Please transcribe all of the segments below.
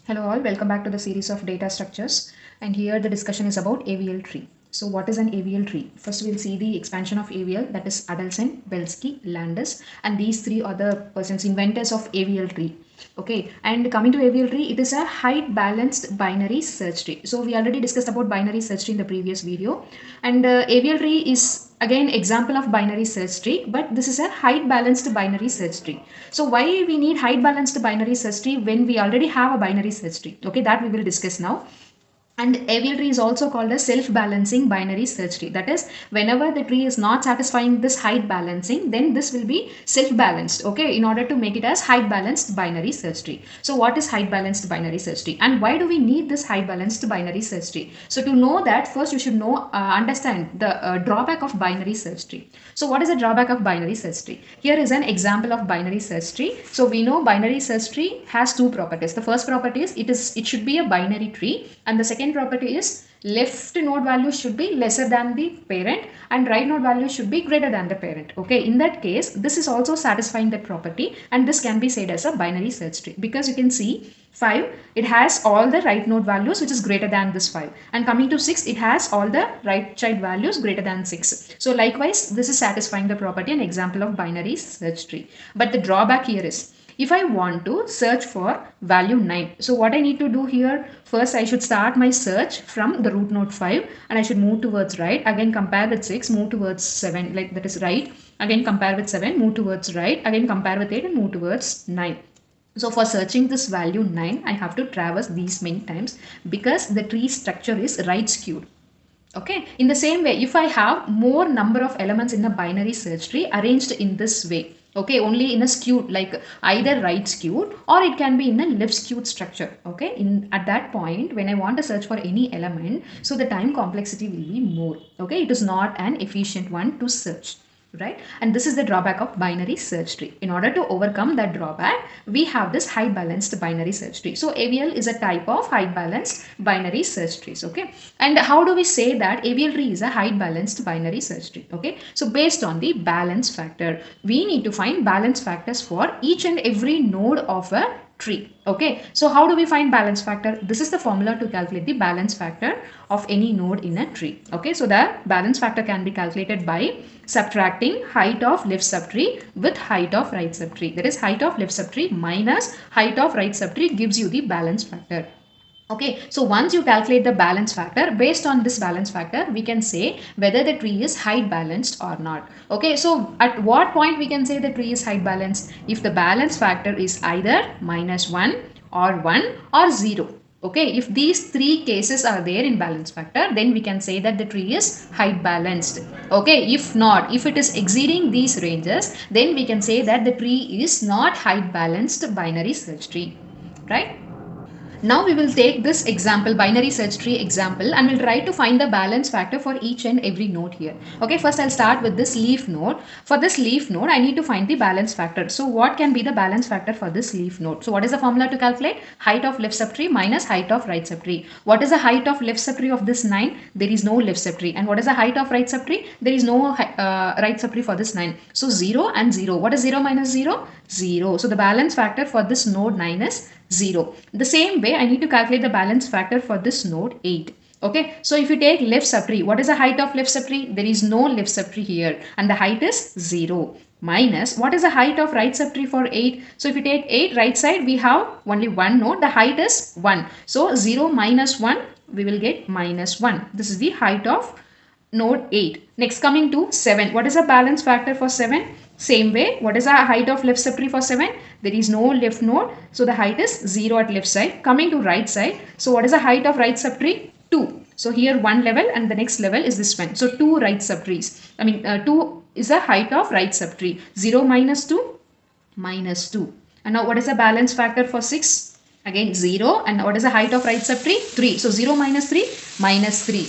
Hello all, welcome back to the series of data structures, and here the discussion is about AVL tree. So what is an AVL tree? First we'll see the expansion of AVL, that is Adelson, Belsky, Landis, and these three are the persons inventors of AVL tree. Okay, and coming to AVL tree, it is a height balanced binary search tree. So we already discussed about binary search tree in the previous video, and AVL tree is again example of binary search tree, but this is a height balanced binary search tree. So why we need height balanced binary search tree when we already have a binary search tree? Okay, that we will discuss now. And AVL tree is also called a self-balancing binary search tree. That is, whenever the tree is not satisfying this height balancing, then this will be self-balanced, okay, in order to make it as height balanced binary search tree. So what is height balanced binary search tree, and why do we need this height balanced binary search tree? So to know that, first you should understand the drawback of binary search tree. So what is the drawback of binary search tree? Here is an example of binary search tree. So we know binary search tree has two properties. The first property is it should be a binary tree, and the second property is left node value should be lesser than the parent and right node value should be greater than the parent. Okay, in that case this is also satisfying that property, and this can be said as a binary search tree because you can see 5, it has all the right node values which is greater than this 5, and coming to 6, it has all the right child values greater than 6. So likewise this is satisfying the property, an example of binary search tree. But the drawback here is, if I want to search for value 9, so what I need to do here, first I should start my search from the root node 5 and I should move towards right, again compare with 6, move towards 7, like that is right, again compare with 7, move towards right, again compare with 8 and move towards 9. So for searching this value 9, I have to traverse these many times because the tree structure is right skewed. Okay, in the same way, if I have more number of elements in a binary search tree arranged in this way, okay, only in a skewed, like either right skewed or it can be in a left skewed structure. Okay, at that point when I want to search for any element, so the time complexity will be more. Okay, it is not an efficient one to search, right? And this is the drawback of binary search tree. In order to overcome that drawback, we have this high balanced binary search tree. So AVL is a type of high balanced binary search trees. Okay, and how do we say that AVL tree is a high balanced binary search tree? Okay, so based on the balance factor, we need to find balance factors for each and every node of a tree. Okay, so how do we find balance factor? This is the formula to calculate the balance factor of any node in a tree. Okay, so the balance factor can be calculated by subtracting height of left subtree with height of right subtree. That is, height of left subtree minus height of right subtree gives you the balance factor. Okay, so once you calculate the balance factor, based on this balance factor, we can say whether the tree is height balanced or not. Okay, so at what point we can say the tree is height balanced? If the balance factor is either -1 or 1 or 0. Okay, if these three cases are there in balance factor, then we can say that the tree is height balanced. Okay, if not, if it is exceeding these ranges, then we can say that the tree is not height balanced binary search tree, right? Now we will take this example, binary search tree example, and we'll try to find the balance factor for each and every node here. Okay, first I'll start with this leaf node. For this leaf node, I need to find the balance factor. So what can be the balance factor for this leaf node? So what is the formula to calculate? Height of left subtree minus height of right subtree. What is the height of left subtree of this 9? There is no left subtree. And what is the height of right subtree? There is no right subtree for this 9. So 0 and 0. What is 0 minus 0? 0. So the balance factor for this node 9 is 0. The same way I need to calculate the balance factor for this node 8. Okay, so if you take left subtree, what is the height of left subtree? There is no left subtree here and the height is 0. Minus, what is the height of right subtree for 8? So if you take 8 right side, we have only one node, the height is 1. So 0 minus 1, we will get -1. This is the height of node 8. Next, coming to 7. What is the balance factor for 7? Same way, what is the height of left subtree for 7? There is no left node, so the height is 0 at left side. Coming to right side, so what is the height of right subtree? 2. So here one level and the next level is this one. So 2 right subtrees. 2 is the height of right subtree. 0 minus 2, -2. And now what is the balance factor for 6? Again 0. And what is the height of right subtree? 3. So 0 minus 3, -3.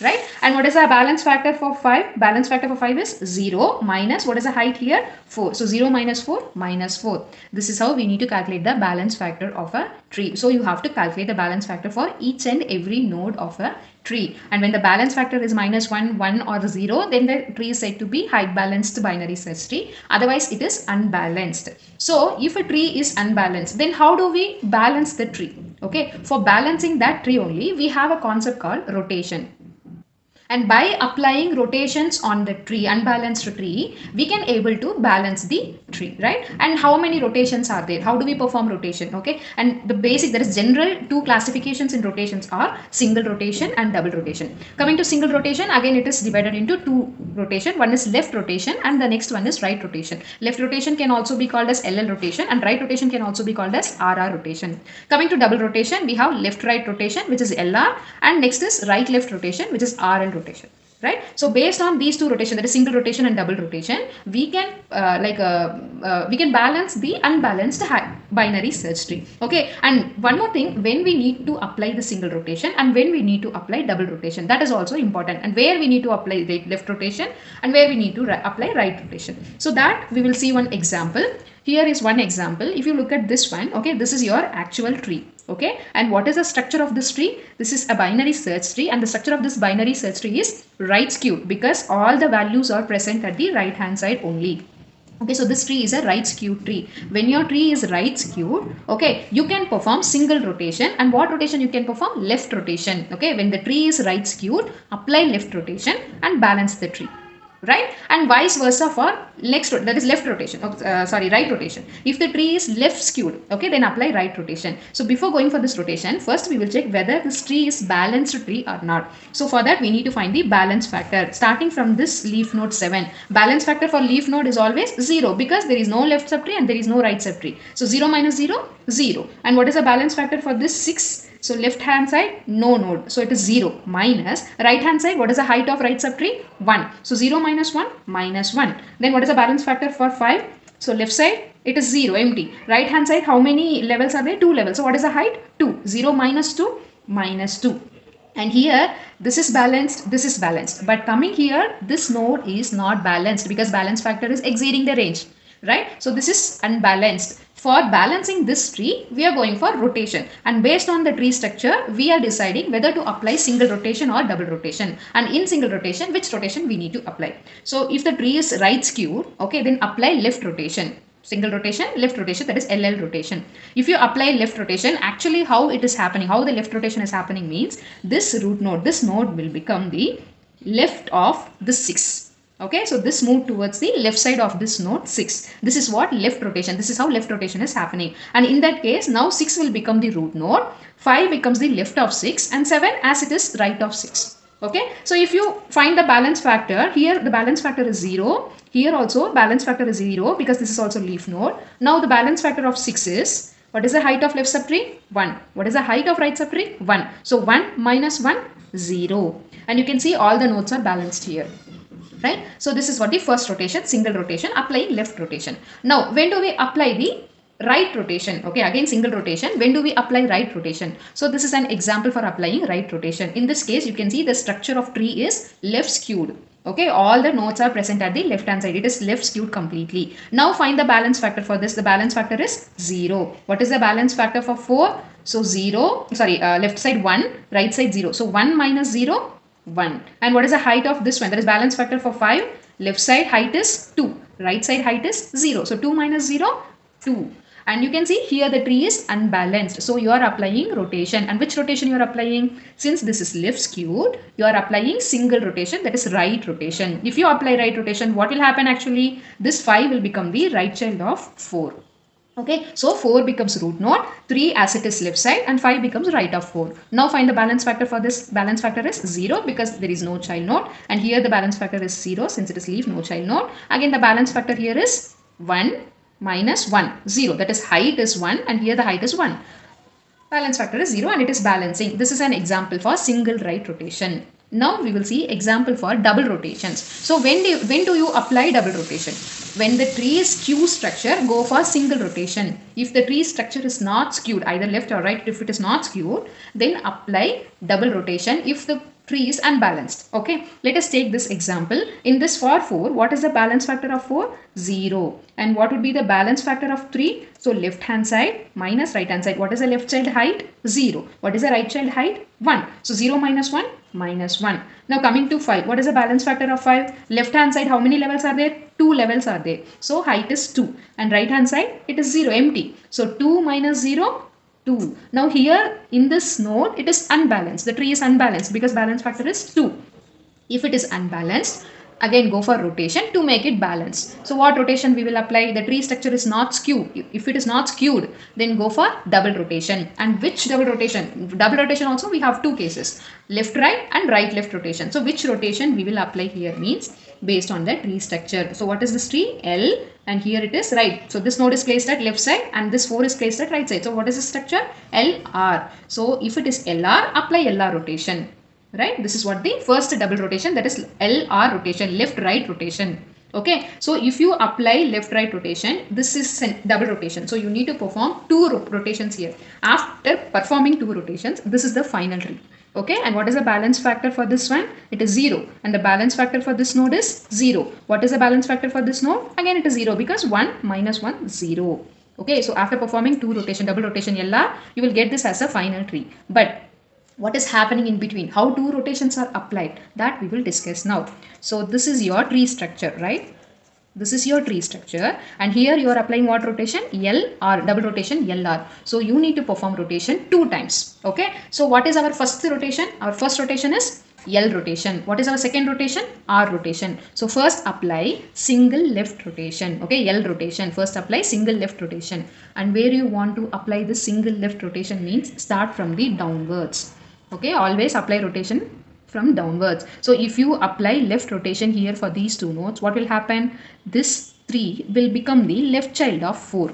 right? And what is the balance factor for 5? Balance factor for 5 is 0 minus, what is the height here? 4. So 0 minus 4 minus 4. This is how we need to calculate the balance factor of a tree. So you have to calculate the balance factor for each and every node of a tree. And when the balance factor is minus 1, 1 or 0, then the tree is said to be height balanced binary search tree. Otherwise it is unbalanced. So if a tree is unbalanced, then how do we balance the tree? Okay, for balancing that tree only, we have a concept called rotation. And by applying rotations on the tree, unbalanced tree, we can able to balance the tree, right? And how many rotations are there? How do we perform rotation? Okay, and the basic, there is general two classifications in rotations are single rotation and double rotation. Coming to single rotation, again it is divided into two rotation. One is left rotation and the next one is right rotation. Left rotation can also be called as LL rotation and right rotation can also be called as RR rotation. Coming to double rotation, we have left right rotation, which is LR, and next is right left rotation, which is RL rotation, right? So based on these two rotation, that is single rotation and double rotation, we can balance the unbalanced binary search tree. Okay, and one more thing, when we need to apply the single rotation and when we need to apply double rotation, that is also important, and where we need to apply the left rotation and where we need to apply right rotation. So that we will see one example. Here is one example. If you look at this one, okay, this is your actual tree. Okay, and what is the structure of this tree? This is a binary search tree, and the structure of this binary search tree is right skewed because all the values are present at the right hand side only. Okay, so this tree is a right skewed tree. When your tree is right skewed, okay, you can perform single rotation. And what rotation you can perform? Left rotation. Okay, when the tree is right skewed, apply left rotation and balance the tree, right? And vice versa for next, that is left rotation, right rotation. If the tree is left skewed, okay, then apply right rotation. So before going for this rotation, first we will check whether this tree is balanced tree or not. So for that we need to find the balance factor. Starting from this leaf node 7, balance factor for leaf node is always 0 because there is no left subtree and there is no right subtree. So 0 minus 0, 0. And what is the balance factor for this 6? So left hand side, no node. So it is 0 minus right hand side. What is the height of right subtree? 1. So 0 minus 1 minus 1. Then what is the balance factor for 5? So left side, it is 0, empty. Right hand side, how many levels are there? 2 levels. So what is the height? 2. 0 minus 2 minus 2. And here this is balanced, this is balanced. But coming here, this node is not balanced because balance factor is exceeding the range, right? So this is unbalanced. For balancing this tree, we are going for rotation, and based on the tree structure, we are deciding whether to apply single rotation or double rotation, and in single rotation, which rotation we need to apply. So if the tree is right skewed, okay, then apply left rotation. Single rotation, left rotation, that is LL rotation. If you apply left rotation, actually how it is happening, how the left rotation is happening means this root node, this node will become the left of the 6. Okay, so this move towards the left side of this node 6. This is what left rotation. This is how left rotation is happening. And in that case, now 6 will become the root node, 5 becomes the left of 6, and 7 as it is right of 6. Okay, so if you find the balance factor, here the balance factor is 0. Here also balance factor is 0 because this is also leaf node. Now the balance factor of 6 is, what is the height of left subtree? 1. What is the height of right subtree? 1. So 1 minus 1, 0. And you can see all the nodes are balanced here. Right? So this is what the first rotation, single rotation, applying left rotation. Now, when do we apply the right rotation? Okay, again single rotation. When do we apply right rotation? So this is an example for applying right rotation. In this case, you can see the structure of tree is left skewed. Okay, all the nodes are present at the left hand side. It is left skewed completely. Now find the balance factor for this. The balance factor is 0. What is the balance factor for 4? So 0, left side 1, right side 0. So 1 minus 0, 1. And what is the height of this one? That is balance factor for 5. Left side height is 2. Right side height is 0. So 2 minus 0, 2. And you can see here the tree is unbalanced. So you are applying rotation. And which rotation you are applying? Since this is left skewed, you are applying single rotation, that is right rotation. If you apply right rotation, what will happen actually? This 5 will become the right child of 4. Okay, so 4 becomes root node, 3 as it is left side, and 5 becomes right of 4. Now find the balance factor for this. Balance factor is 0 because there is no child node, and here the balance factor is 0 since it is leaf, no child node. Again the balance factor here is 1 minus 1, 0. That is height is 1 and here the height is 1. Balance factor is 0 and it is balancing. This is an example for single right rotation. Now we will see example for double rotations. So when do you apply double rotation? When the tree is skew structure, go for single rotation. If the tree structure is not skewed, either left or right, if it is not skewed, then apply double rotation. If the tree is unbalanced. Okay, let us take this example. In this for 4, what is the balance factor of 4? 0. And what would be the balance factor of 3? So left hand side minus right hand side. What is the left child height? 0. What is the right child height? 1. So 0 minus 1 minus 1. Now coming to 5. What is the balance factor of 5? Left hand side, how many levels are there? 2 levels are there. So height is 2. And right hand side, it is 0, empty. So 2 minus 0, 2. Now here in this node, it is unbalanced. The tree is unbalanced because balance factor is 2. If it is unbalanced, again go for rotation to make it balanced. So what rotation we will apply? The tree structure is not skewed. If it is not skewed, then go for double rotation. And which double rotation? Double rotation also we have two cases. Left right and right left rotation. So which rotation we will apply here means based on the tree structure. So what is this tree? L, and here it is right. So this node is placed at left side and this 4 is placed at right side. So what is the structure? LR. So if it is LR, apply LR rotation. Right, this is what the first double rotation, that is LR rotation, left right rotation. Okay, so if you apply left right rotation, this is double rotation, so you need to perform 2 rotations here. After performing 2 rotations, this is the final tree. Okay, and what is the balance factor for this one? It is 0, and the balance factor for this node is 0. What is the balance factor for this node? Again it is 0 because 1 minus 1 0. Okay, so after performing 2 rotation, double rotation LR, you will get this as a final tree. But what is happening in between, how 2 rotations are applied, that we will discuss now. So this is your tree structure, right? This is your tree structure, and here you are applying what rotation? LR, double rotation LR. So you need to perform rotation 2 times. Okay, so what is our first rotation? Our first rotation is L rotation. What is our second rotation? R rotation. So first apply single left rotation. Okay, L rotation. First apply single left rotation. And where you want to apply this single left rotation means start from the downwards. Okay, always apply rotation from downwards. So if you apply left rotation here for these 2 nodes, what will happen? This 3 will become the left child of 4.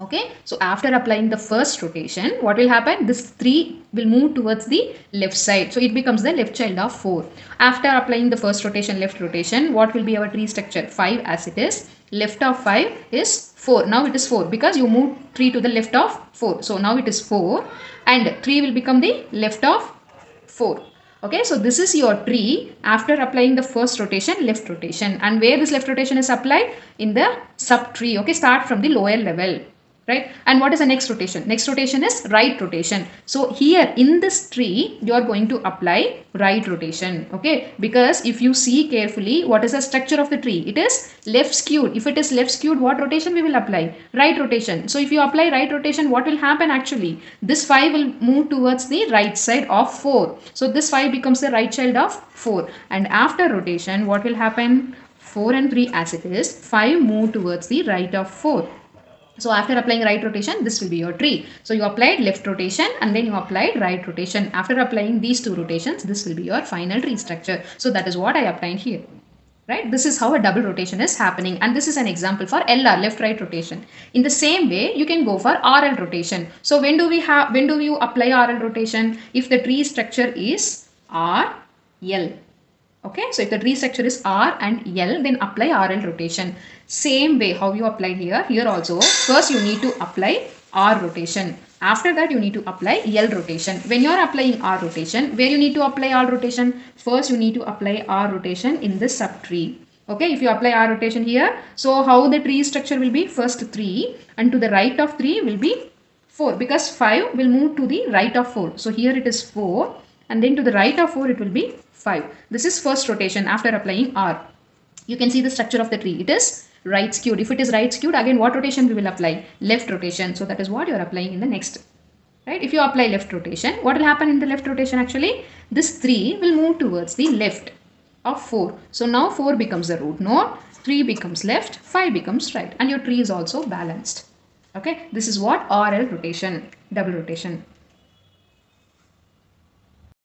Okay, so after applying the first rotation, what will happen? This 3 will move towards the left side. So it becomes the left child of 4. After applying the first rotation, left rotation, what will be our tree structure? 5 as it is. Left of 5 is 4. Now it is 4 because you moved 3 to the left of 4. So now it is 4 and 3 will become the left of 4. Okay, so this is your tree after applying the first rotation, left rotation. And where this left rotation is applied? In the sub tree. Okay, start from the lower level. Right, and what is the next rotation? Next rotation is right rotation. So here in this tree you are going to apply right rotation. Okay, because if you see carefully, what is the structure of the tree? It is left skewed. If it is left skewed, what rotation we will apply? Right rotation. So if you apply right rotation, what will happen actually? This 5 will move towards the right side of 4. So this 5 becomes the right child of 4, and after rotation what will happen? 4 and 3 as it is, 5 move towards the right of 4. So after applying right rotation, this will be your tree. So you applied left rotation and then you applied right rotation. After applying these 2 rotations, this will be your final tree structure. So that is what I applied here. Right? This is how a double rotation is happening, and this is an example for LR, left right rotation. In the same way, you can go for RL rotation. So when do you apply RL rotation? If the tree structure is RL. Okay, so if the tree structure is R and L, then apply RL rotation. Same way how you apply here also, first you need to apply R rotation. After that you need to apply L rotation. When you are applying R rotation, where you need to apply R rotation? First you need to apply R rotation in the subtree. Okay, if you apply R rotation here, so how the tree structure will be? First 3 and to the right of 3 will be 4 because 5 will move to the right of 4. So here it is 4 and then to the right of 4 it will be 5. This is first rotation after applying R. You can see the structure of the tree. It is right skewed. If it is right skewed, again what rotation we will apply? Left rotation. So that is what you are applying in the next. Right? If you apply left rotation, what will happen in the left rotation actually? This 3 will move towards the left of 4. So now 4 becomes the root node, 3 becomes left, 5 becomes right, and your tree is also balanced. Okay, this is what RL rotation, double rotation.